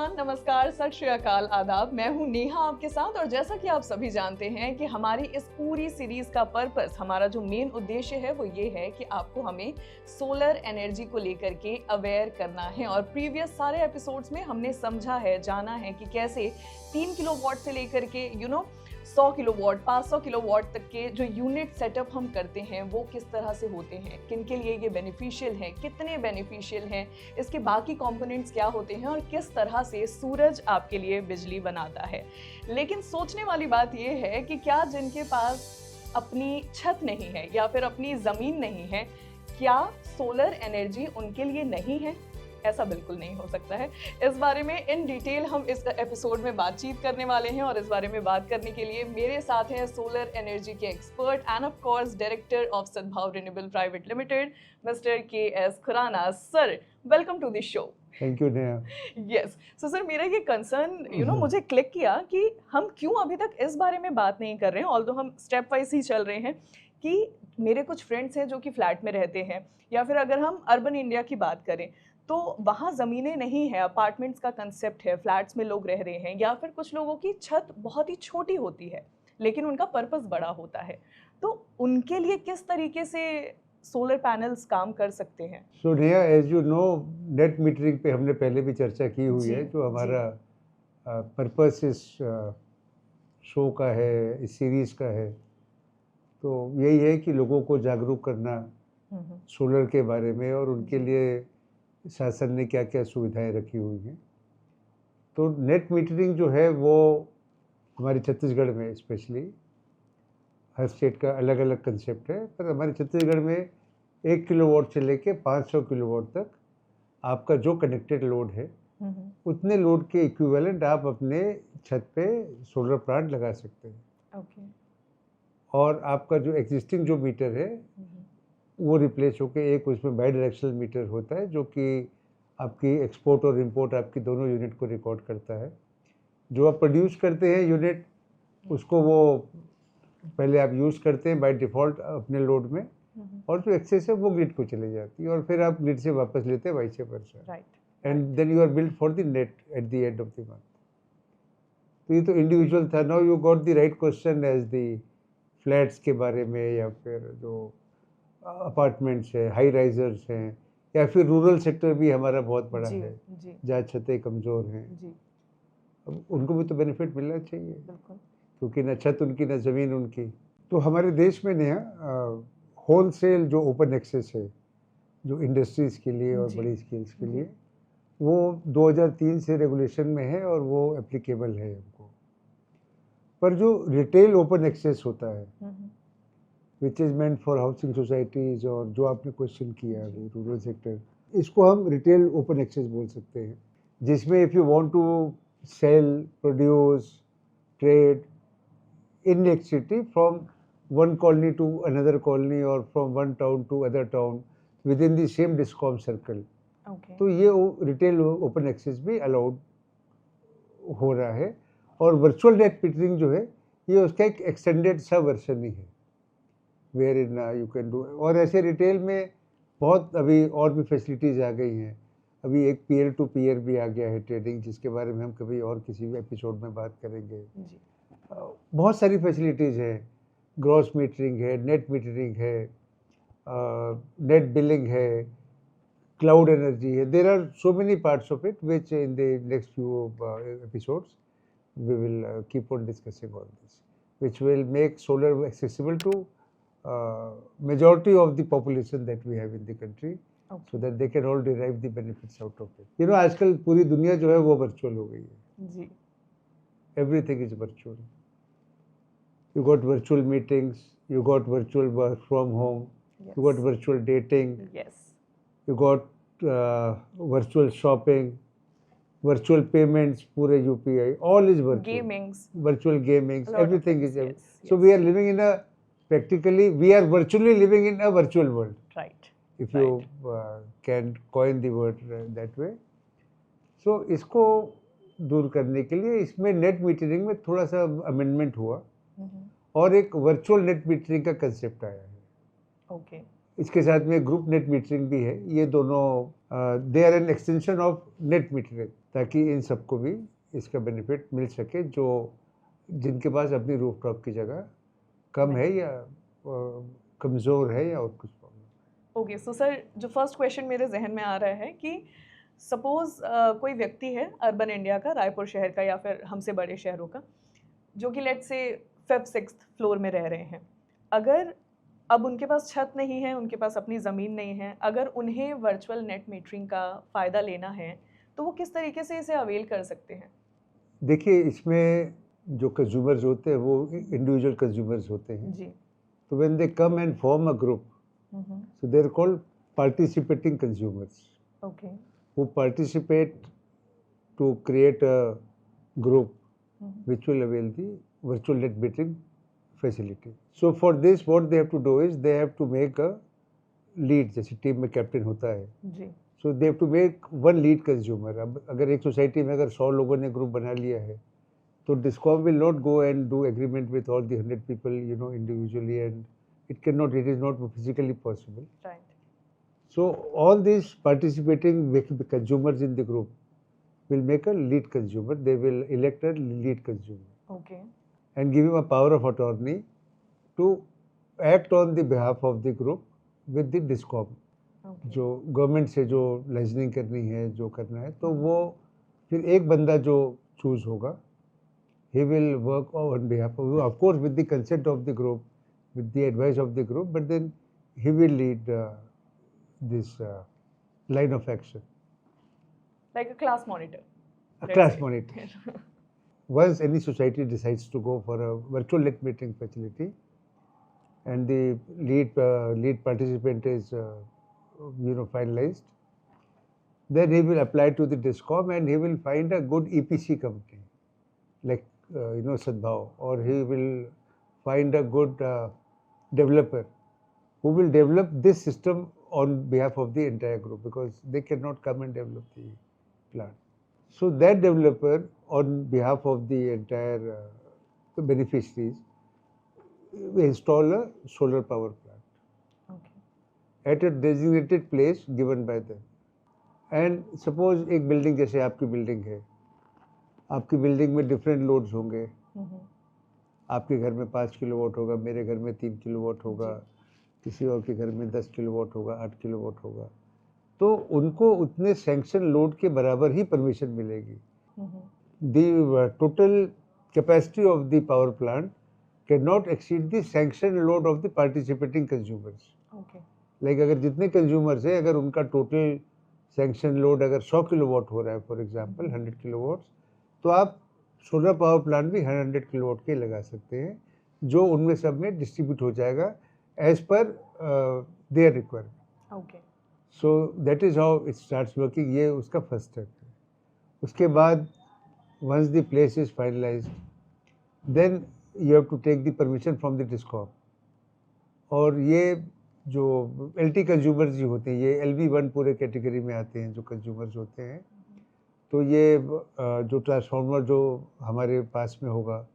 Everyone, नमस्कार, सत श्री अकाल, आदाब। मैं हूं नेहा आपके साथ। और जैसा कि आप सभी जानते हैं कि हमारी इस पूरी सीरीज का पर्पस, हमारा जो मेन उद्देश्य है वो ये है कि आपको हमें सोलर एनर्जी को लेकर के अवेयर करना है। और प्रीवियस सारे एपिसोड्स में हमने समझा है, जाना है कि कैसे 3 किलोवाट से लेकर के 100 किलोवाट, 500 किलोवाट तक के जो यूनिट सेटअप हम करते हैं वो किस तरह से होते हैं, किन के लिए ये बेनिफिशियल हैं, कितने बेनिफिशियल हैं, इसके बाकी कंपोनेंट्स क्या होते हैं और किस तरह से सूरज आपके लिए बिजली बनाता है। लेकिन सोचने वाली बात ये है कि क्या जिनके पास अपनी छत नहीं है या फिर अपनी ज़मीन नहीं है, क्या सोलर एनर्जी उनके लिए नहीं है? ऐसा बिल्कुल नहीं हो सकता है। इस बारे में इन डिटेल हम इस एपिसोड में बातचीत करने वाले हैं। और इस बारे में बात करने के लिए मेरे साथ हैं सोलर एनर्जी के expert and of course director of Sadbhav renewable private limited, mister KS Khurana. Sir, welcome to the show. Thank you Neha. Yes, so sir, मेरा ये कंसर्न मुझे क्लिक किया कि हम क्यों अभी तक इस बारे में बात नहीं कर रहे हैं, ऑल्दो हम स्टेप वाइज ही चल रहे हैं। कि मेरे कुछ फ्रेंड्स हैं जो कि फ्लैट में रहते हैं, या फिर अगर हम अर्बन इंडिया की बात करें तो वहाँ ज़मीनें नहीं है, अपार्टमेंट्स का कंसेप्ट है, फ्लैट्स में लोग रह रहे हैं, या फिर कुछ लोगों की छत बहुत ही छोटी होती है लेकिन उनका पर्पस बड़ा होता है। तो उनके लिए किस तरीके से सोलर पैनल्स काम कर सकते हैं? So Neha, as you know, net metering पे हमने पहले भी चर्चा की हुई है। जो हमारा पर्पस इस शो का है, इस सीरीज़ का है, तो यही है कि लोगों को जागरूक करना सोलर के बारे में और उनके लिए शासन ने क्या क्या सुविधाएं रखी हुई हैं। तो नेट मीटरिंग जो है वो हमारे छत्तीसगढ़ में स्पेशली, हर स्टेट का अलग अलग कंसेप्ट है, पर हमारे छत्तीसगढ़ में 1 किलोवाट से लेके 500 किलोवाट तक आपका जो कनेक्टेड लोड है उतने लोड के इक्विवेलेंट आप अपने छत पे सोलर प्लांट लगा सकते हैं। ओके। और आपका जो एग्जिस्टिंग जो मीटर है वो रिप्लेस होके एक उसमें बाई डायरेक्शनल मीटर होता है जो कि आपकी एक्सपोर्ट और इंपोर्ट आपकी दोनों यूनिट को रिकॉर्ड करता है। जो आप प्रोड्यूस करते हैं यूनिट, उसको वो पहले आप यूज़ करते हैं बाय डिफ़ॉल्ट अपने लोड में, और जो एक्सेस है वो ग्रिड को चले जाती है और फिर आप ग्रिड से वापस लेते हैं, vice versa. Right. And then you are build for the net at the end of the month. तो ये तो इंडिविजुअल था। Now you got the right question as the flats के बारे में, या फिर जो अपार्टमेंट्स है, हाई राइजर्स हैं, या फिर रूरल सेक्टर भी हमारा बहुत बड़ा है जहाँ छतें कमज़ोर हैं। अब उनको भी तो बेनिफिट मिलना चाहिए, क्योंकि न छत उनकी न ज़मीन उनकी। तो हमारे देश में नया होल सेल जो ओपन एक्सेस है, जो इंडस्ट्रीज़ के लिए और बड़ी स्केल्स के लिए, वो 2003 से रेगुलेशन में है और वो एप्लीकेबल है हमको। पर जो रिटेल ओपन एक्सेस होता है which is meant for housing societies, और जो आपने क्वेश्चन किया अभी रूरल सेक्टर, इसको हम रिटेल ओपन एक्सेस बोल सकते हैं, जिसमें if you want to sell, produce, trade in electricity from one colony to another colony or from one town to other town within the same discom circle. Okay. तो ये retail open access भी allowed हो रहा है। और virtual net metering जो है ये उसका एक एक्सटेंडेड सा वर्जन ही है, where in you can do. और ऐसे रिटेल में बहुत अभी और भी फैसिलिटीज़ आ गई हैं। अभी एक पीयर टू पीयर भी आ गया है ट्रेडिंग, जिसके बारे में हम कभी और किसी भी एपिसोड में बात करेंगे। बहुत सारी फैसिलिटीज़ हैं, ग्रॉस मीटरिंग है, नेट मीटरिंग है, नेट बिलिंग है, क्लाउड एनर्जी है। There are so many parts of it which in the next few episodes we will keep on discussing all this, which will make solar accessible to majority of the population that we have in the country, so that they can all derive the benefits out of it. You know, आजकल पूरी दुनिया जो है वो virtual हो गई है जी। Everything is virtual. You got virtual meetings, you got virtual work from home, you got virtual dating, you got virtual shopping, virtual payments, पूरे UPI, all is virtual. Virtual gamings, everything is. So we are living in a, practically, we are virtually living in a virtual world. Right. If you can coin the word that way. So इसको दूर करने के लिए इसमें net metering में थोड़ा सा amendment हुआ और एक वर्चुअल नेट मीटरिंग का कंसेप्ट आया है। ओके। इसके साथ में ग्रुप नेट मीटरिंग भी है। ये दोनों they are an extension of net metering. ताकि इन सबको भी इसका बेनिफिट मिल सके, जो जिनके पास अपनी रूफटॉप की जगह कम है या कमज़ोर है या और कुछ प्रॉब्लम। ओके, सो सर जो फर्स्ट क्वेश्चन मेरे जहन में आ रहा है कि सपोज कोई व्यक्ति है अर्बन इंडिया का, रायपुर शहर का या फिर हमसे बड़े शहरों का, जो कि लेट्स से 5th-6th फ्लोर में रह रहे हैं। अगर अब उनके पास छत नहीं है, उनके पास अपनी ज़मीन नहीं है, अगर उन्हें वर्चुअल नेट मीटरिंग का फ़ायदा लेना है तो वो किस तरीके से इसे अवेल कर सकते हैं? देखिए, इसमें जो कंज्यूमर्स होते हैं वो इंडिविजुअल कंज्यूमर्स होते हैं। जी। तो when they come and form a group, so they are called participating consumers okay. who participate to create a group which will avail the virtual net metering facility. So for this what they have to do is they have to make a lead, जैसे team में captain होता है, जी। so they have to make one lead consumer. अब अगर एक society में अगर 100 लोगों ने ग्रुप बना लिया है तो discom will not go and do agreement with all the 100 people, you know, individually, and it is not physically possible. Right. So all these participating consumers in the group will make a lead consumer. They will elect a lead consumer okay. and give him a power of attorney to act on the behalf of the group with the DISCOM. Okay. जो government से जो liaisoning करनी है, जो करना है, तो वो फिर एक बंदा जो चूज होगा, he will work on behalf of course with the consent of the group, with the advice of the group, but then he will lead this line of action. Like a class monitor. A class monitor. Once any society decides to go for a virtual net metering facility, and the lead participant is finalized, then he will apply to the DISCOM and he will find a good EPC company like Sadbhav, or he will find a good developer who will develop this system on behalf of the entire group, because they cannot come and develop the plant. So that developer on behalf of the entire beneficiaries will install a solar power plant okay. at a designated place given by them. And suppose एक building, जैसे आपकी building है, आपकी building में different loads होंगे, आपके घर में 5 किलोवाट होगा, मेरे घर में 3 किलोवाट होगा, किसी और के घर में 10 किलोवाट होगा, 8 किलोवाट होगा, तो उनको उतने सैंक्शन लोड के बराबर ही परमिशन मिलेगी। The total capacity of the power plant can not exceed the sanction load of the participating consumers. Okay. Like अगर जितने कंज्यूमर्स हैं, अगर उनका टोटल सैंक्शन लोड अगर 100 किलोवाट हो रहा है, फॉर एग्जांपल 100 किलोवाट, तो आप सोलर पावर प्लांट भी 100 किलोवाट के लगा सकते हैं, जो उनमें सब में डिस्ट्रीब्यूट हो जाएगा as per their requirement. Okay. So that is how it starts working. ये उसका फर्स्ट स्टेप है। उसके बाद once the place is finalised, then you have to take the permission from the discom. और ये जो LT कंज्यूमर्स जी होते हैं, ये LV1 पूरे कैटेगरी में आते हैं जो कंज्यूमर्स होते हैं। तो ये जो ट्रांसफार्मर जो हमारे पास में होगा,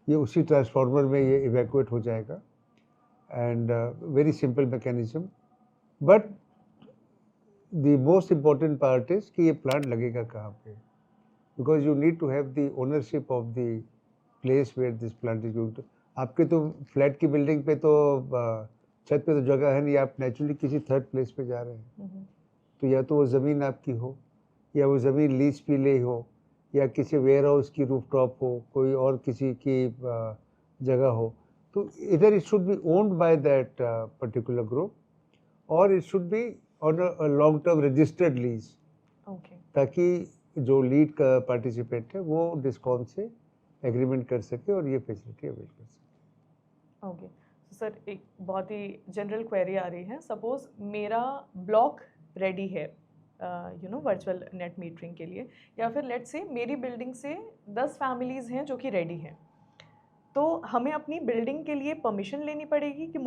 ये उसी ट्रांसफार्मर में ये इवैक्यूएट हो जाएगा, and very simple mechanism. But the most important part is कि ये प्लांट लगेगा कहाँ पे, because you need to have the ownership of the place where this plant is going to. आपके तो फ्लैट की बिल्डिंग पे तो छत पे तो जगह है नहीं, आप नेचुरली किसी थर्ड प्लेस पे जा रहे हैं, तो या तो वो ज़मीन आपकी हो, या वो ज़मीन लीज पे ले हो, या किसी वेयर हाउस की रूफटॉप हो, कोई और किसी की जगह हो, तो इधर it should be owned by that particular group, और it should be on a long term registered lease, okay. ताकि जो लीड का पार्टिसिपेंट है वो डिस्कॉम से एग्रीमेंट कर सके और ये फैसिलिटी अवेल कर सके। ओके। सर एक बहुत ही जनरल क्वेरी आ रही है। सपोज मेरा ब्लॉक रेडी है वर्चुअल नेट मीटरिंग के लिए, या फिर लेट्स से मेरी बिल्डिंग से 10 फैमिलीज़ हैं जो कि रेडी हैं, तो हमें अपनी बिल्डिंग के लिए परमिशन लेनी पड़ेगी कि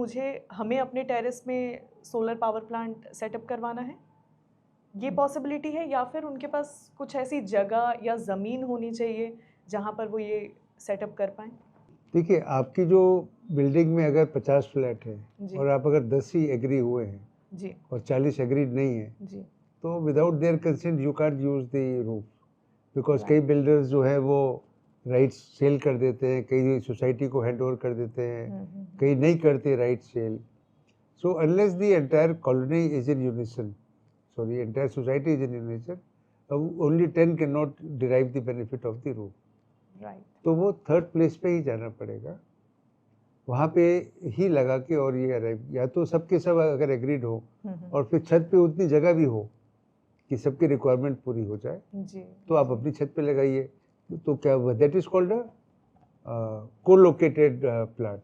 हमें अपने टेरेस में सोलर पावर प्लांट सेटअप करवाना है? ये पॉसिबिलिटी है, या फिर उनके पास कुछ ऐसी जगह या ज़मीन होनी चाहिए जहाँ पर वो ये सेटअप कर पाएँ? देखिए, आपकी जो बिल्डिंग में अगर 50 फ्लैट है जी। और आप अगर 10 ही एग्री हुए हैं जी। और 40 एग्रीड नहीं है, जी। तो without their consent you can't use the roof. Because कई बिल्डर्स जो है वो राइट्स सेल कर देते हैं, कई सोसाइटी को हैंड ओवर कर देते हैं, कई नहीं करते right sell. So unless the entire colony is in unison, sorry entire society is in unison, only 10 can not derive the benefit of the room. Right. तो वो थर्ड प्लेस पे ही जाना पड़ेगा, वहाँ पे ही लगा के. और ये अराइव या तो सबके सब अगर एग्रीड हो और फिर छत पे उतनी जगह भी हो कि सबकी रिक्वायरमेंट पूरी हो जाए, जी. तो आप अपनी छत पे लगाइए. तो क्या that is called co-located plant.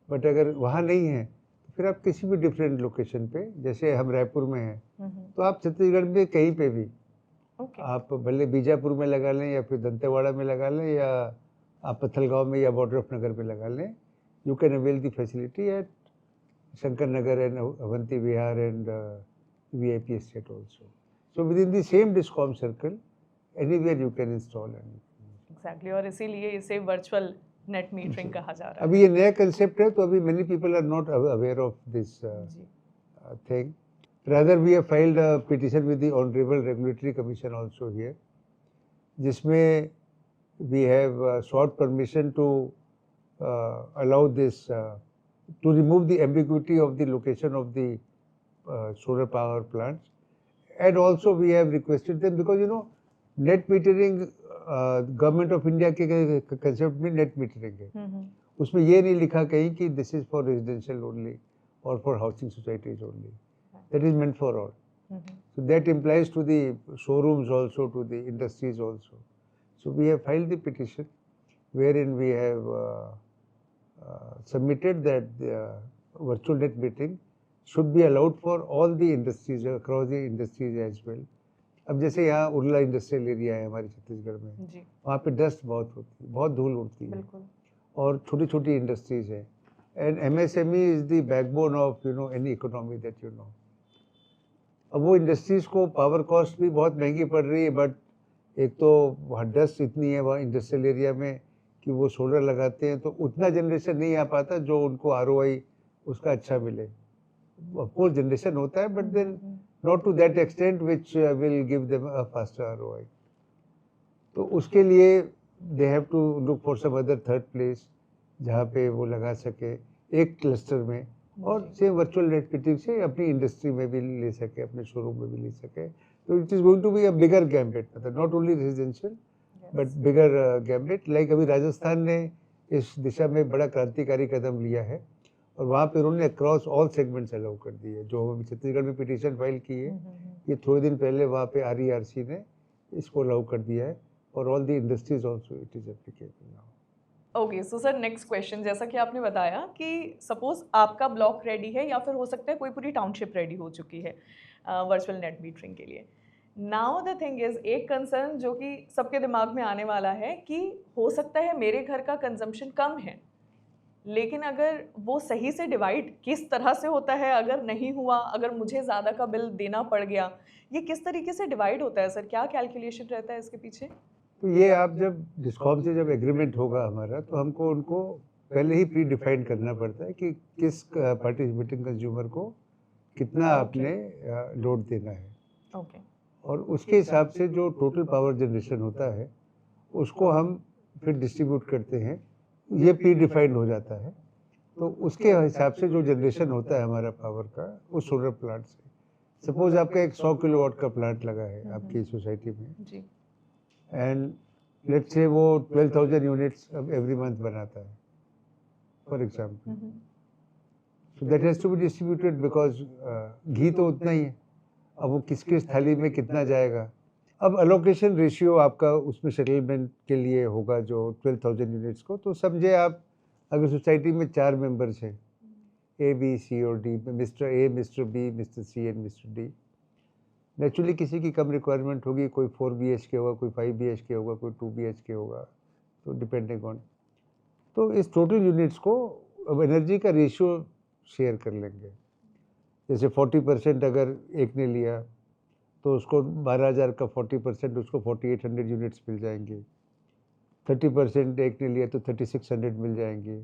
But अगर वहाँ नहीं है तो फिर आप किसी भी डिफरेंट लोकेशन पे, जैसे हम रायपुर में हैं, तो आप छत्तीसगढ़ में कहीं पे भी ओके. आप भले बीजापुर में लगा लें या फिर दंतेवाड़ा में लगा लें या आप पत्थलगांव में या बॉर्डर ऑफ नगर में लगा लें, you can avail the facility eight Shankar Nagar and Avanti Vihar and VIP estate also. So within the same DISCOM circle, anywhere you can install anything. Exactly. और इसीलिए इसे वर्चुअल नेट मीटरिंग कहा जा रहा है. अभी ये नया कंसेप्ट है, तो अभी many people are not aware of this ji. thing. Rather, we have filed a petition with the Honorable Regulatory Commission also here, जिसमें we have sought permission to allow this, to remove the ambiguity of the location of the solar power plants. And also we have requested them, because you know net metering, government of India के concept में net metering है, उसमें ये नहीं लिखा कहीं कि this is for residential only और for housing societies only. That is meant for all. So that implies to the showrooms also, to the industries also. So we have filed the petition wherein we have submitted that the virtual net metering should be allowed for all the industries, across the industries as well. अब जैसे यहाँ Urla industrial area है हमारे छत्तीसगढ़ में, जी. वहाँ पे dust बहुत होती है, बहुत धूल उड़ती है, बिल्कुल. और छोटी छोटी इंडस्ट्रीज है. And MSME is the backbone of any economy that you know. अब वो इंडस्ट्रीज को पावर कॉस्ट भी बहुत महंगी पड़ रही है, बट एक तो वहाँ डस्ट इतनी है वहाँ इंडस्ट्रियल एरिया में कि वो सोलर लगाते हैं तो उतना जनरेशन नहीं आ पाता जो उनको ROI उसका अच्छा मिले. ऑफकोर्स जनरेशन होता है, but then not to that extent which will give them a faster ROI. तो उसके लिए they have to look for some other third place जहाँ पे वो लगा सके एक क्लस्टर में, और सेम वर्चुअल नेट मीटरिंग से अपनी इंडस्ट्री में भी ले सके, अपने शोरूम में भी ले सके. तो it is going to be a bigger gambit, मतलब not only residential but bigger gambit. Like अभी राजस्थान ने इस दिशा में बड़ा क्रांतिकारी कदम लिया है, और वहाँ पे उन्होंने अक्रॉस ऑल सेगमेंट्स अलाउ कर दिए. जो अभी छत्तीसगढ़ में पिटीशन फाइल की है, ये थोड़े दिन पहले वहाँ पे RERC ने इसको अलाउ कर दिया है, और all the industries also it is applicable now. Okay. So sir, next question, जैसा कि आपने बताया कि सपोज आपका ब्लॉक रेडी है या फिर हो सकता है कोई पूरी टाउनशिप रेडी हो चुकी है वर्चुअल नेट मीटरिंग के लिए. नाउ द थिंग इज, एक कंसर्न जो कि सबके दिमाग में आने वाला है कि हो सकता है मेरे घर का कंजम्पशन कम है, लेकिन अगर वो सही से डिवाइड किस तरह से होता है, अगर नहीं हुआ, अगर मुझे ज़्यादा का बिल देना पड़ गया, ये किस तरीके से डिवाइड होता है सर? क्या कैलकुलेशन रहता है इसके पीछे? तो ये आप जब डिस्कॉम से जब एग्रीमेंट होगा हमारा, तो हमको उनको पहले ही प्री डिफाइन करना पड़ता है कि किस पार्टिसिपेटिंग कंज्यूमर को कितना आपने लोड देना है. ओके. और उसके हिसाब से जो टोटल पावर जनरेशन होता है उसको हम फिर डिस्ट्रीब्यूट करते हैं. ये प्री डिफाइंड हो जाता है, तो उसके हिसाब से जो जनरेशन होता है हमारा पावर का उस सोलर प्लांट से. सपोज आपका एक 100 किलोवाट का प्लांट लगा है आपकी सोसाइटी में जी. एंड लेट्स से वो 12,000 यूनिट्स एवरी मंथ बनाता है for example. So that has to be distributed, because घी तो उतना ही है. अब वो किस किस थाली में कितना जाएगा. अब अलोकेशन रेशियो आपका उसमें सेटलमेंट के लिए होगा जो 12,000 यूनिट्स को. तो समझे आप अगर सोसाइटी में 4 मेंबर्स हैं, A, B, C और D, mister A, mister B, mister C and mister D. Naturally किसी की कम रिक्वायरमेंट होगी, कोई 4 BHK होगा, कोई 5 BHK होगा, कोई 2 BHK होगा, तो डिपेंडिंग ऑन. तो इस टोटल यूनिट्स को अब एनर्जी का रेशियो शेयर कर लेंगे. जैसे 40% अगर एक ने लिया तो उसको 12,000 का 40% उसको 4,800 यूनिट्स मिल जाएंगे. 30% एक ने लिया तो 3,600 मिल जाएंगे.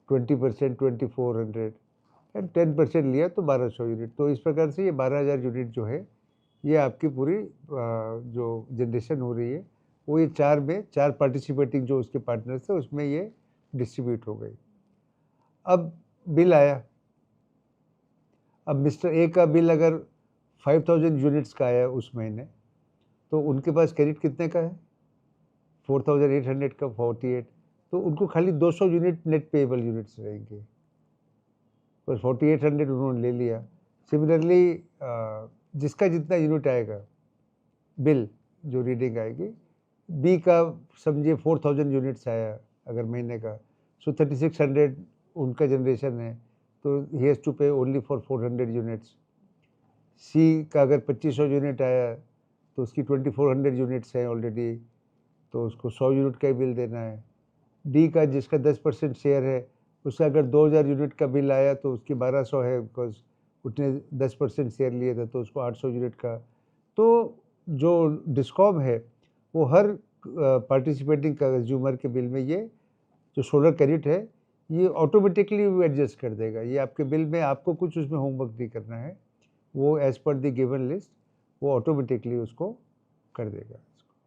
20% 2,400 एंड 10% लिया तो 1,200 यूनिट. तो इस प्रकार से ये 12,000 यूनिट जो है ये आपकी पूरी जो जनरेशन हो रही है वो ये 4 में 4 पार्टिसिपेटिंग जो उसके पार्टनर्स थे उसमें ये डिस्ट्रीब्यूट हो गई। अब बिल आया, अब मिस्टर ए का बिल अगर 5000 यूनिट्स का आया उस महीने, तो उनके पास क्रेडिट कितने का है? 4800 का 48, तो उनको खाली 200 यूनिट नेट पेएबल यूनिट्स रहेंगे, बस 4800 उन्होंने ले लिया। सिमिलरली जिसका जितना यूनिट आएगा बिल जो रीडिंग आएगी, बी का समझिए 4000 यूनिट्स आया अगर महीने का, सो 3600 उनका जनरेशन है, तो ही हैज़ टू पे ओनली फॉर 400 यूनिट्स। सी का अगर 2500 यूनिट आया तो उसकी 2400 यूनिट्स हैं ऑलरेडी, तो उसको 100 यूनिट का ही बिल देना है। डी का जिसका 10% शेयर है, उसका अगर 2000 यूनिट का बिल आया तो उसकी 1200 है, बिकॉज उसने 10% शेयर लिया था तो उसको 800 यूनिट का। तो जो डिस्कॉम है वो हर पार्टिसिपेटिंग कंज्यूमर के बिल में ये जो सोलर क्रेडिट है ये ऑटोमेटिकली एडजस्ट कर देगा। ये आपके बिल में आपको कुछ उसमें होमवर्क नहीं करना है, वो एज पर द गिवन लिस्ट वो ऑटोमेटिकली उसको कर देगा।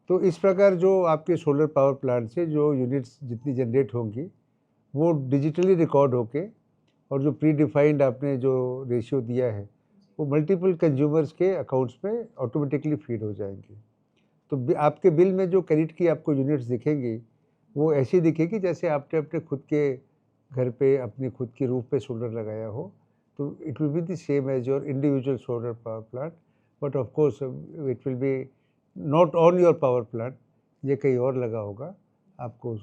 तो इस प्रकार जो आपके सोलर पावर प्लांट से जो यूनिट्स जितनी जनरेट होंगी वो डिजिटली रिकॉर्ड होके, और जो प्री डिफाइंड आपने जो रेशियो दिया है वो मल्टीपल कंज्यूमर्स के अकाउंट्स में ऑटोमेटिकली फीड हो जाएंगी। तो आपके बिल में जो क्रेडिट की आपको यूनिट्स दिखेंगी वो ऐसी दिखेगी जैसे आपने अपने खुद के घर पे अपनी खुद की रूफ पे सोलर लगाया हो, तो it will be the same as your individual solar power plant, but of course it will be not on your power plant, ये कहीं और लगा होगा आपको।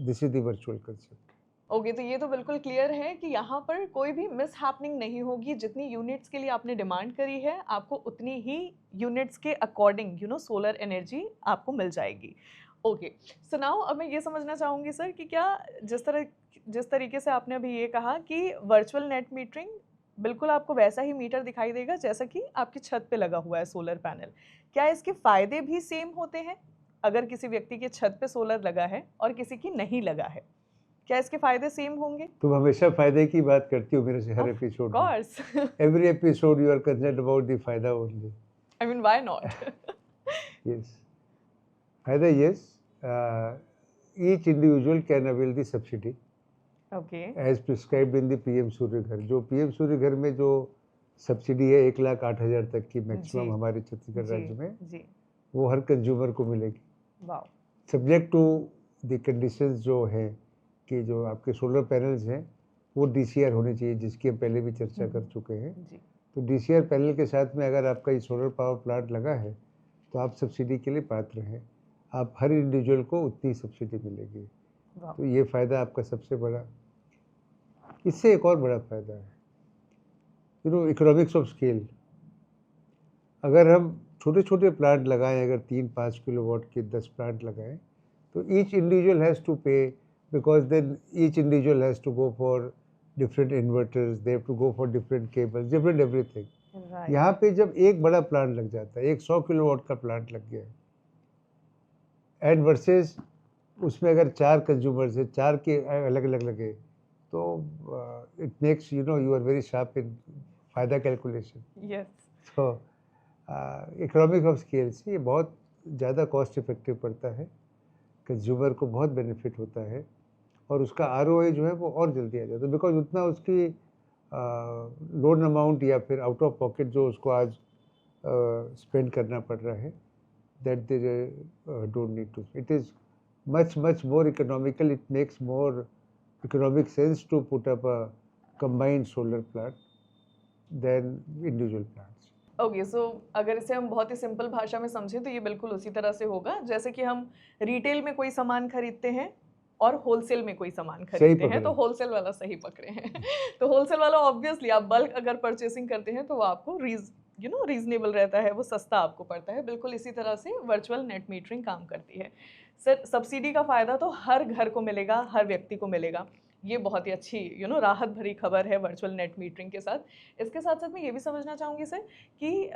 This is the virtual concept. Okay, तो ये तो बिल्कुल क्लियर है कि यहाँ पर कोई भी मिस हैपनिंग नहीं होगी। जितनी यूनिट्स के लिए आपने डिमांड करी है आपको उतनी ही यूनिट्स के अकॉर्डिंग सोलर एनर्जी आपको मिल जाएगी। ओके, सो नाउ अब मैं ये समझना चाहूँगी सर कि क्या जिस तरीके से आपने अभी ये कहा कि वर्चुअल नेट मीटरिंग बिल्कुल आपको वैसा ही मीटर दिखाई देगा जैसा कि आपकी छत पे लगा हुआ है सोलर पैनल, क्या इसके फ़ायदे भी सेम होते हैं? अगर किसी व्यक्ति के छत पे सोलर लगा है और किसी की नहीं लगा है, क्या इसके फायदे सेम होंगे? तुम हमेशा फायदे की बात करती हो मेरे से हर एपिसोड में। Course. Every episode you are concerned about the फायदा only. I mean why not? Yes, फायदा yes, each individual can avail the subsidy okay, as prescribed in the PM Surya Ghar. जो पीएम सूर्य घर में जो सब्सिडी है 1,08,000 तक की मैक्सिमम हमारे छत्तीसगढ़ राज्य में, जी, वो हर कंज्यूमर को मिलेगी, wow, subject to the conditions जो है कि जो आपके सोलर पैनल्स हैं वो डीसीआर होने चाहिए, जिसकी हम पहले भी चर्चा कर चुके हैं। जी, तो डीसीआर पैनल के साथ में अगर आपका ये सोलर पावर प्लांट लगा है तो आप सब्सिडी के लिए पात्र हैं, आप हर इंडिविजुअल को उतनी सब्सिडी मिलेगी। वाओ, तो ये फ़ायदा आपका सबसे बड़ा। इससे एक और बड़ा फ़ायदा है, इकोनॉमिक्स ऑफ स्केल। अगर हम छोटे छोटे प्लांट लगाएं, अगर 3-5 किलोवाट के 10 प्लांट लगाएं, तो ईच इंडिविजुअल हैज़ टू पे, because then each individual has to go for different inverters, they have to go for different cables, different everything. Right, यहाँ पे जब एक बड़ा प्लांट लग जाता है, एक 100 किलोवाट का प्लांट लग गया है, एंड वर्सेस उसमें अगर 4 कंज्यूमर्स है, 4 के अलग अलग लगे, तो it makes you are very sharp in फायदा कैलकुलेशन। यस, तो इकोनॉमिक ऑफ स्केल से ये बहुत ज़्यादा कॉस्ट इफेक्टिव पड़ता है, कंज्यूमर को बहुत बेनिफिट होता है, और उसका आरओआई जो है वो और जल्दी आ जाता है, बिकॉज उतना उसकी लोन अमाउंट या फिर आउट ऑफ पॉकेट जो उसको आज स्पेंड करना पड़ रहा है, that they don't need to. It is much more economical. It makes more economic sense to put up a combined solar plant than individual plants. Okay, so अगर इसे हम बहुत ही सिंपल भाषा में समझें तो ये बिल्कुल उसी तरह से होगा जैसे कि हम रिटेल में कोई सामान खरीदते हैं और होलसेल में कोई सामान खरीदते हैं, तो होलसेल वाला सही पकड़े हैं। तो होलसेल वाला ऑब्वियसली आप बल्क अगर परचेसिंग करते हैं तो वो आपको रीजनेबल रहता है, वो सस्ता आपको पड़ता है। बिल्कुल इसी तरह से वर्चुअल नेट मीटरिंग काम करती है। सर, सब्सिडी का फ़ायदा तो हर घर को मिलेगा, हर व्यक्ति को मिलेगा। ये बहुत ही अच्छी राहत भरी खबर है वर्चुअल नेट मीटरिंग के साथ। इसके साथ साथ मैं ये भी समझना चाहूँगी सर कि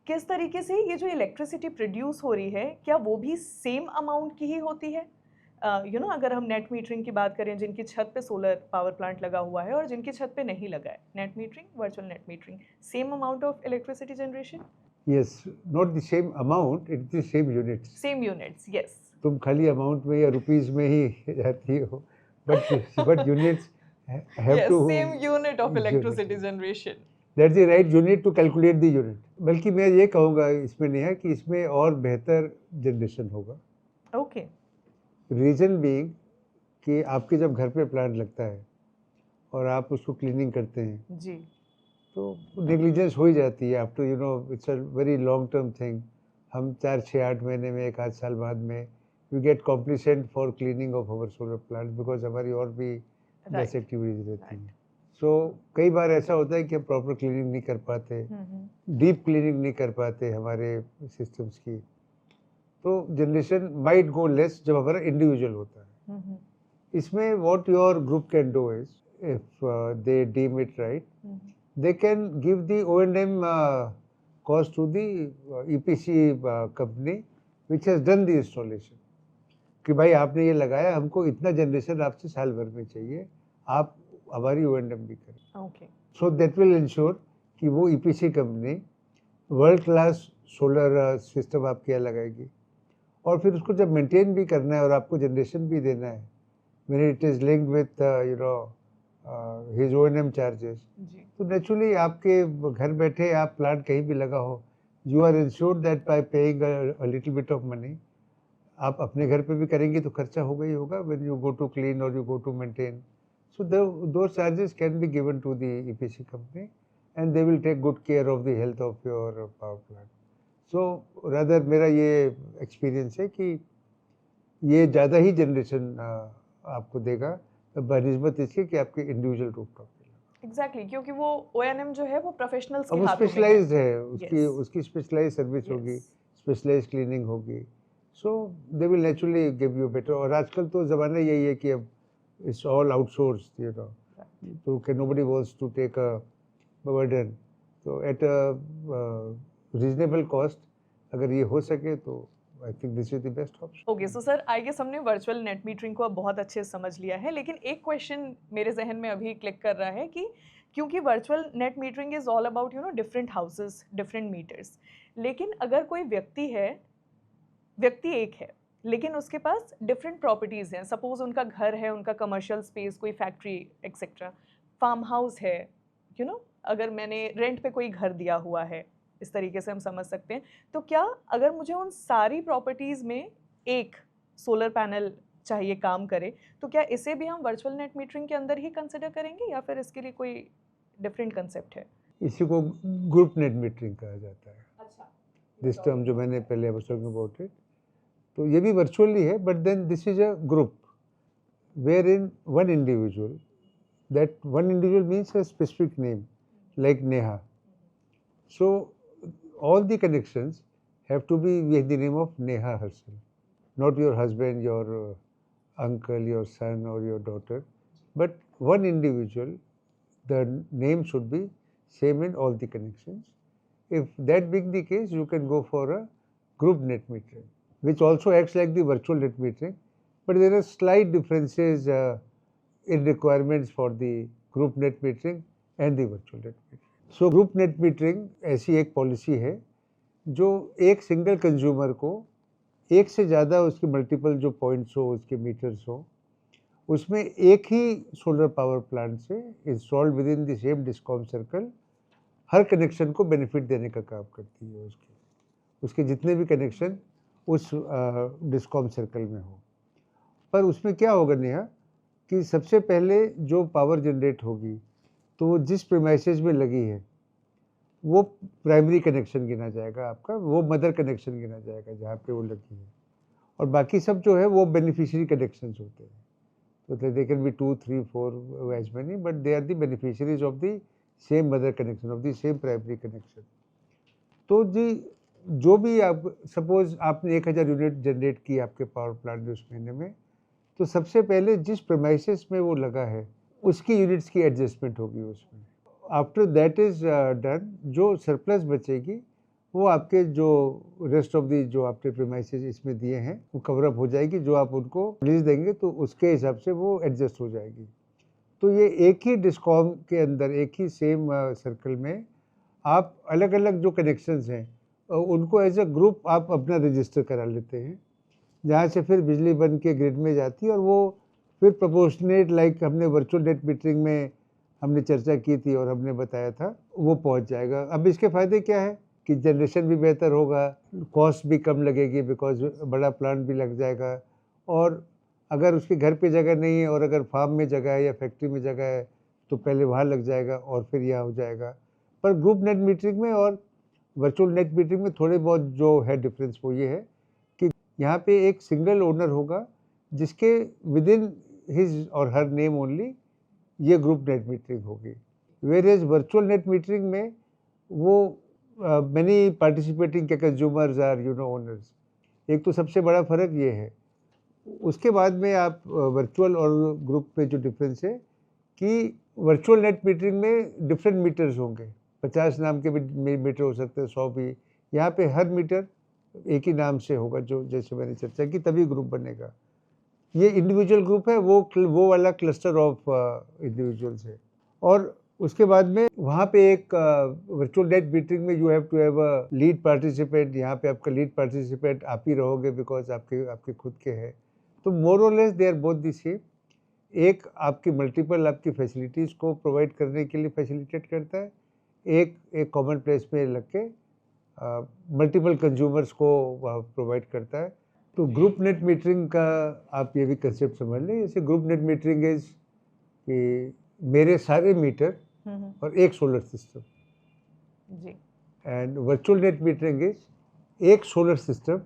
किस तरीके से ये जो इलेक्ट्रिसिटी प्रोड्यूस हो रही है, क्या वो भी सेम अमाउंट की ही होती है? अगर हम नेट मीटरिंग की बात करें, जिनकी छत पे सोलर पावर प्लांट लगा हुआ है और जिनकी छत पे नहीं लगा है, net metering, virtual net metering, same amount of electricity generation? Yes, not the same amount, it's the same units. Same units, yes. तुम खाली अमाउंट में या रुपीस में ही जाती हो, but units have Yes, to same unit of electricity unit. generation. That's the right unit to calculate the unit. बल्कि मैं ये कहूँगा इसमें नेहा कि इसमें और बेहतर जनरेशन होगा. Okay. रीजन बीइंग कि आपके जब घर पे प्लांट लगता है और आप उसको क्लीनिंग करते हैं जी. तो नेग्लिजेंस हो ही जाती है. After you know it's a very long term thing. हम 4, 6, 8 महीने में 1 आध साल बाद में we get complacent for cleaning of our solar plant because हमारी और भी 10 एक्टिविटीज रहती हैं. सो कई बार ऐसा होता है कि हम प्रॉपर क्लीनिंग नहीं कर पाते, डीप क्लीनिंग नहीं कर पाते हमारे सिस्टम्स की. तो जनरेशन माइट गो लेस जब हमारा इंडिविजुअल होता है. इसमें what your group can do is if they deem it right, they can give the O&M cost to the EPC company which has done the installation. कि भाई आपने ये लगाया, हमको इतना जनरेशन आपसे साल भर में चाहिए, आप हमारी O&M भी करें. Okay. So that will ensure कि वो EPC company world class solar system आपके यहाँ लगाएगी और फिर उसको जब मेंटेन भी करना है और आपको जनरेशन भी देना है, when it is linked with you know his O&M charges. तो नेचुरली आपके घर बैठे आप प्लांट कहीं भी लगा हो, you are insured that by paying a little bit of money. आप अपने घर पे भी करेंगे तो खर्चा होगा ही होगा when you go to clean और you go to maintain. So those charges can be given to the EPC company and they will take good care of the health of your power plant. So rather मेरा ये experience है कि ये ज़्यादा ही generation आपको देगा बनिस्बत इसके कि आपके इंडिविजुअल रूफटॉप. एग्जैक्टली, क्योंकि वो O&M जो है वो प्रोफेशनल्स के वो हाथों में स्पेशलाइज्ड है, उसकी Yes. उसकी स्पेशलाइज्ड सर्विस Yes. होगी, स्पेशलाइज्ड क्लीनिंग होगी. So they will naturally give you better. और आजकल तो ज़माना यही है कि अब it's all outsourced, you know, तो कि nobody wants to take a burden. तो एट अ रीजनेबल कॉस्ट अगर ये हो सके तो I think this is the best option. Okay. So sir, I guess हमने वर्चुअल नेट मीटरिंग को अब बहुत अच्छे से समझ लिया है, लेकिन एक क्वेश्चन मेरे जहन में अभी क्लिक कर रहा है कि क्योंकि virtual net metering is all about different houses, different meters, लेकिन अगर कोई व्यक्ति एक है लेकिन उसके पास डिफरेंट प्रॉपर्टीज़ हैं, सपोज उनका घर है, उनका कमर्शियल स्पेस, कोई फैक्ट्री एक्सेट्रा, फार्म हाउस है, अगर मैंने रेंट पे कोई घर दिया हुआ है, इस तरीके से हम समझ सकते हैं. तो क्या अगर मुझे उन सारी प्रॉपर्टीज़ में एक सोलर पैनल चाहिए काम करे, तो क्या इसे भी हम वर्चुअल नेट मीटरिंग के अंदर ही कंसिडर करेंगे या फिर इसके लिए कोई डिफरेंट कंसेप्ट है? इसी को ग्रुप नेट मीटरिंग कहा जाता है. अच्छा. दिस टर्म जो मैंने पहले वाज टॉकिंग अबाउट इट, तो ये भी वर्चुअली है but then this is a group where in one individual, that one individual means a specific name like Neha. So all the connections have to be with the name of Neha herself, not your husband, your uncle, your son or your daughter, but one individual. The name should be same in all the connections. If that being the case, you can go for a group net metering, which also acts like the virtual net metering, but there are slight differences in requirements for the group net metering and the virtual net metering. So group net metering ऐसी एक policy है जो एक single consumer को एक से ज़्यादा उसके मल्टीपल जो पॉइंट्स हो, उसके मीटर्स हो, उसमें एक ही सोलर पावर प्लांट से installed with in the same discom circle her connection को बेनिफिट देने का काम करती है. उसके जितने भी कनेक्शन उस डिस्कॉम सर्कल में हो. पर उसमें क्या होगा नेहा कि सबसे पहले जो पावर जनरेट होगी तो वो जिस प्रीमाइसेस में लगी है वो प्राइमरी कनेक्शन गिना जाएगा आपका, वो मदर कनेक्शन गिना जाएगा जहाँ पे वो लगी है, और बाकी सब जो है वो बेनिफिशियरी कनेक्शंस होते हैं. तो they can be 2, 3, 4 as many, but they are the beneficiaries of the same mother connection, of the same primary connection. तो जी जो भी आप सपोज आपने 1000 यूनिट जनरेट की आपके पावर प्लांट में उस महीने में, तो सबसे पहले जिस प्रीमाइसेस में वो लगा है उसकी यूनिट्स की एडजस्टमेंट होगी उसमें. आफ्टर दैट इज डन, जो सरप्लस बचेगी वो आपके जो रेस्ट ऑफ दी जो आपने प्रीमाइसेस इसमें दिए हैं वो कवर अप हो जाएगी. जो आप उनको रिलीज देंगे तो उसके हिसाब से वो एडजस्ट हो जाएगी. तो ये एक ही डिस्कॉम के अंदर एक ही सेम सर्कल में आप अलग अलग जो कनेक्शंस हैं उनको एज अ ग्रुप आप अपना रजिस्टर करा लेते हैं, जहाँ से फिर बिजली बन के ग्रिड में जाती है और वो फिर प्रोपोर्शनेट लाइक हमने वर्चुअल नेट मीटरिंग में हमने चर्चा की थी और हमने बताया था, वो पहुँच जाएगा। अब इसके फ़ायदे क्या है कि जनरेशन भी बेहतर होगा, कॉस्ट भी कम लगेगी बिकॉज़ बड़ा प्लांट भी लग जाएगा, और अगर उसके घर पे जगह नहीं है और अगर फार्म में जगह है या फैक्ट्री में जगह है तो पहले वहाँ लग जाएगा और फिर यहाँ हो जाएगा। पर ग्रुप नेट मीटरिंग में और वर्चुअल नेट मीटरिंग में थोड़े बहुत जो है डिफरेंस वो ये है कि यहाँ पे एक सिंगल ओनर होगा जिसके विद इन हिज और हर नेम ओनली ये ग्रुप नेट मीटरिंग होगी। Where as virtual net metering में वो many participating consumers are owners. एक तो सबसे बड़ा फ़र्क ये है। उसके बाद में आप वर्चुअल और ग्रुप में जो डिफरेंस है कि वर्चुअल नेट मीटरिंग में डिफरेंट मीटर्स होंगे, 50 नाम के भी मीटर हो सकते हैं, 100 भी। यहाँ पे हर मीटर एक ही नाम से होगा, जो जैसे मैंने चर्चा की, तभी ग्रुप बनेगा। ये इंडिविजुअल ग्रुप है, वो वाला क्लस्टर ऑफ इंडिविजुअल्स है। और उसके बाद में वहाँ पे एक वर्चुअल नेट मीटरिंग में you have to have a lead participant. यहाँ पे आपका लीड पार्टिसिपेंट आप ही रहोगे बिकॉज आपके खुद के हैं। तो मोर और less they are both the same. एक आपकी मल्टीपल आपकी फैसिलिटीज़ को प्रोवाइड करने के लिए फैसिलिटेट करता है, एक कॉमन प्लेस में लग के मल्टीपल कंज्यूमर्स को प्रोवाइड करता है। तो ग्रुप नेट मीटरिंग का आप ये भी कंसेप्ट समझ लें। जैसे ग्रुप नेट मीटरिंग इज कि मेरे सारे मीटर और एक सोलर सिस्टम जी। And virtual net metering is एक सोलर सिस्टम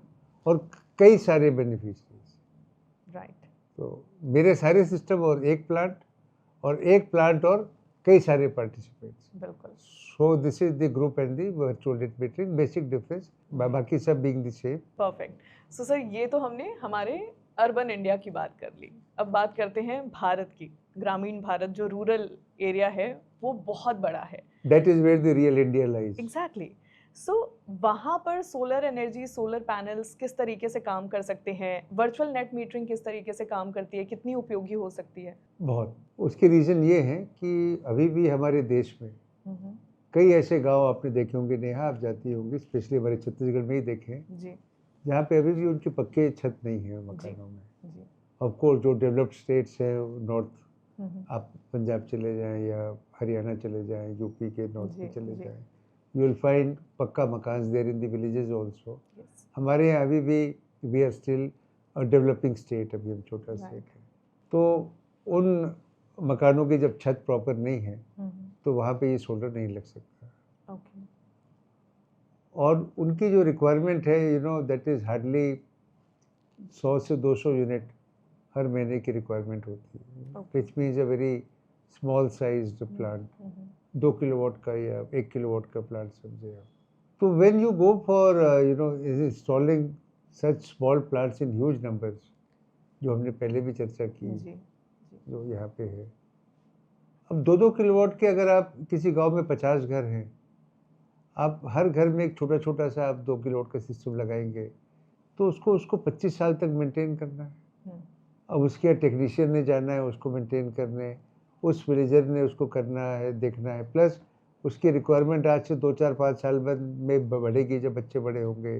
और कई सारे बेनिफिशियरीज। राइट। तो मेरे सारे सिस्टम और एक प्लांट और कई सारे पार्टिसिपेंट्स। बिल्कुल। So this is the group and the virtual net metering, basic difference, बाकी सब being the same. Perfect. So sir, ये तो हमने हमारे अर्बन इंडिया की बात कर ली। अब बात करते हैं भारत की। ग्रामीण भारत, जो रूरल एरिया है, वो बहुत बड़ा है। That is where the real India lies. Exactly. So वहाँ पर सोलर एनर्जी, सोलर पैनल्स किस तरीके से काम कर सकते हैं? वर्चुअल नेट मीटरिंग किस तरीके से काम करती है? कितनी उपयोगी हो सकती है? बहुत। उसके रीज़न ये है कि अभी भी हमारे देश में कई ऐसे गांव आपने देखे होंगे, नेहा आप जाती होंगी, स्पेशली हमारे छत्तीसगढ़ में ही देखे जी। जहाँ पे अभी भी उनके पक्के छत नहीं है मकानों में। जी। ऑफ कोर्स जो डेवलप्ड स्टेट्स हैं, नॉर्थ, आप पंजाब चले जाएं या हरियाणा चले जाएं, यूपी के नॉर्थ में चले जाएं, यू विल फाइंड पक्का मकान there in the villages also. हमारे यहाँ अभी भी we are still a developing state, अभी हम छोटा स्टेट है। तो उन मकानों की जब छत प्रॉपर नहीं है तो वहाँ पे ये सोलर नहीं लग सकता। ओके। और उनकी जो रिक्वायरमेंट है दैट इज़ हार्डली 100 से 200 यूनिट हर महीने की रिक्वायरमेंट होती है, which means a very small sized plant. 2 kilowatt का या 1 किलोवाट का प्लांट समझे आप। तो when you go for installing such small plants in huge numbers, जो हमने पहले भी चर्चा की, जो यहाँ पे है, अब 2-2 किलोवाट के अगर आप किसी गांव में 50 घर हैं, आप हर घर में एक छोटा छोटा सा आप 2 किलोवाट का सिस्टम लगाएंगे तो उसको 25 साल तक मेंटेन करना है। अब उसके टेक्नीशियन ने जाना है उसको मेंटेन करने, उस विलेजर ने उसको करना है, देखना है, प्लस उसकी रिक्वायरमेंट आज से 2-4-5 साल बाद में बढ़ेगी। जब बच्चे बड़े होंगे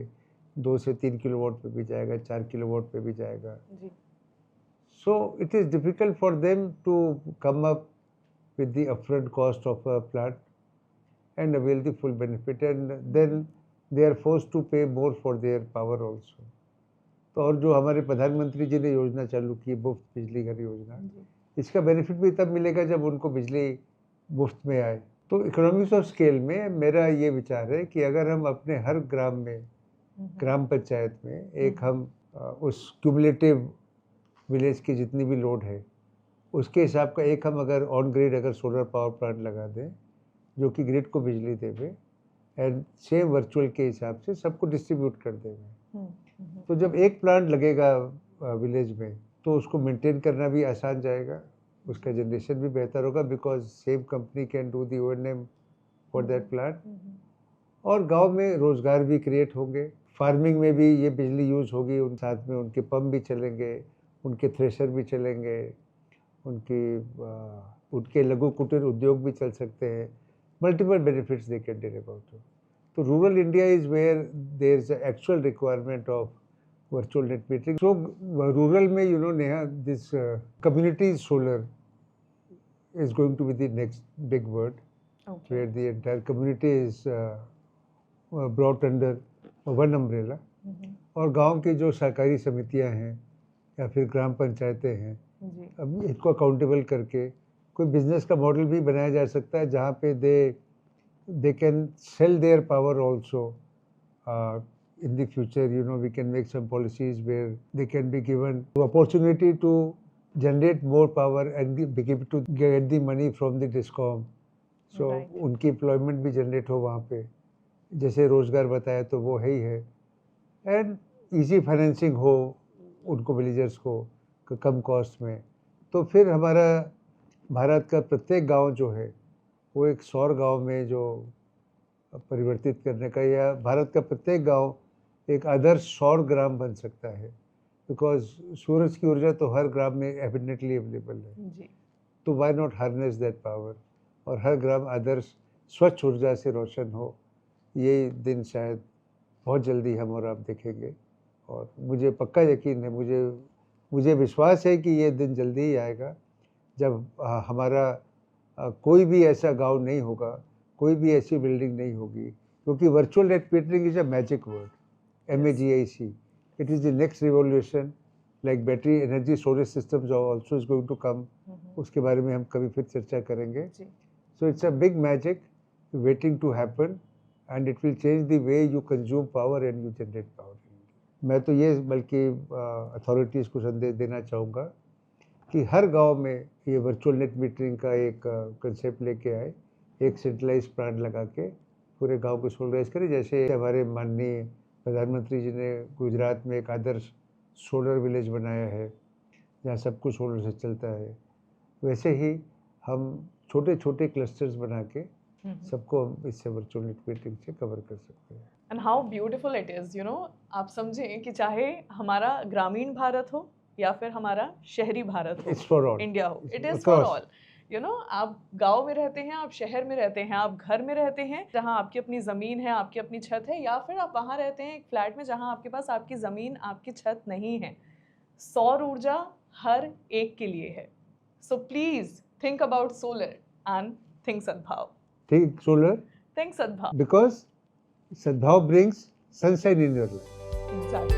2 से 3 किलोवाट पे भी जाएगा, 4 किलोवाट पे भी जाएगा। So it is difficult for them to come up with the upfront cost of a plant and avail the full benefit, and then they are forced to pay more for their power also. तो और जो हमारे प्रधानमंत्री जी ने योजना चालू की, मुफ्त बिजली घर योजना, इसका बेनिफिट भी तब मिलेगा जब उनको बिजली मुफ्त में आए। तो इकोनॉमिक्स ऑफ स्केल में मेरा ये विचार है कि अगर हम अपने हर ग्राम में, ग्राम पंचायत में एक हम उस क्यूमुलेटिव विलेज की जितनी भी लोड है उसके हिसाब का एक हम अगर ऑन ग्रिड अगर सोलर पावर प्लांट लगा दें जो कि ग्रिड को बिजली देवे एंड सेम वर्चुअल के हिसाब से सबको डिस्ट्रीब्यूट कर देंगे, तो जब एक प्लांट लगेगा विलेज में तो उसको मेंटेन करना भी आसान जाएगा, उसका जनरेशन भी बेहतर होगा because same company can do the O&M for that plant. और गांव में रोज़गार भी क्रिएट होंगे, फार्मिंग में भी ये बिजली यूज़ होगी, उन साथ में उनके पंप भी चलेंगे, उनके थ्रेशर भी चलेंगे, उनके लघु कुटीर उद्योग भी चल सकते हैं। Multiple benefits they can derive out. तो rural India is where there is actual requirement of virtual net metering. So rural में Neha, this community solar is going to be the next big word, Okay. where the entire community is brought under one umbrella. और गांव की जो सहकारी समितियां हैं या फिर ग्राम पंचायतें हैं, जी. अब इनको अकाउंटेबल करके कोई बिजनेस का मॉडल भी बनाया जा सकता है जहाँ पे they can sell their power also. In the future, we can make some policies where they can be given the opportunity to generate more power and be able to get the money from the DISCOM. So Right. उनकी employment भी generate हो वहाँ पे, जैसे रोजगार बताया तो वो है ही है. एंड easy financing हो उनको विलेजर्स को कम कॉस्ट में. तो फिर हमारा भारत का प्रत्येक गांव जो है वो एक सौर गांव में जो परिवर्तित करने का, या भारत का प्रत्येक गांव एक आदर्श सौर ग्राम बन सकता है, बिकॉज सूरज की ऊर्जा तो हर ग्राम में एबिडेंटली अवेलेबल है. जी. तो why not harness that power, और हर ग्राम आदर्श स्वच्छ ऊर्जा से रोशन हो. ये दिन शायद बहुत जल्दी हम और आप देखेंगे, और मुझे पक्का यकीन है, मुझे विश्वास है कि ये दिन जल्दी ही आएगा जब हमारा कोई भी ऐसा गांव नहीं होगा, कोई भी ऐसी बिल्डिंग नहीं होगी, क्योंकि virtual net metering is a magic word, MAGIC. It is the next revolution, like battery energy storage systems also is going to come. उसके बारे में हम कभी फिर चर्चा करेंगे. So it's a big magic waiting to happen, and it will change the way you consume power and you generate power. मैं तो ये बल्कि अथॉरिटीज़ को संदेश देना चाहूँगा कि हर गांव में ये वर्चुअल नेट मीटरिंग का एक कंसेप्ट लेके आए, एक सेंट्रलाइज प्लांट लगा के पूरे गांव को सोलराइज करें, जैसे हमारे माननीय प्रधानमंत्री जी ने गुजरात में एक आदर्श सोलर विलेज बनाया है जहाँ सब कुछ सोलर से चलता है. वैसे ही हम छोटे छोटे क्लस्टर्स बना के सबको हम इससे वर्चुअल नेट मीटिंग से कवर कर सकते हैं. And how beautiful it is, आप समझें कि चाहे हमारा ग्रामीण भारत हो या फिर हमारा शहरी भारत हो, It's for all. इंडिया हो, it is Across. For all. आप गांव में रहते हैं, आप शहर में रहते हैं, आप घर में रहते हैं जहां आपकी अपनी ज़मीन है, आपकी अपनी छत है, या फिर आप वहां रहते हैं एक फ्लैट में जहां आपके पास आपकी ज़मीन, आपकी छत नहीं है. सौर ऊर्जा हर एक के लिए है. So please think about solar and think सद्भाव. Think solar, थिंक सद्भाव. because Sadbhav brings sunshine in your life. Exactly.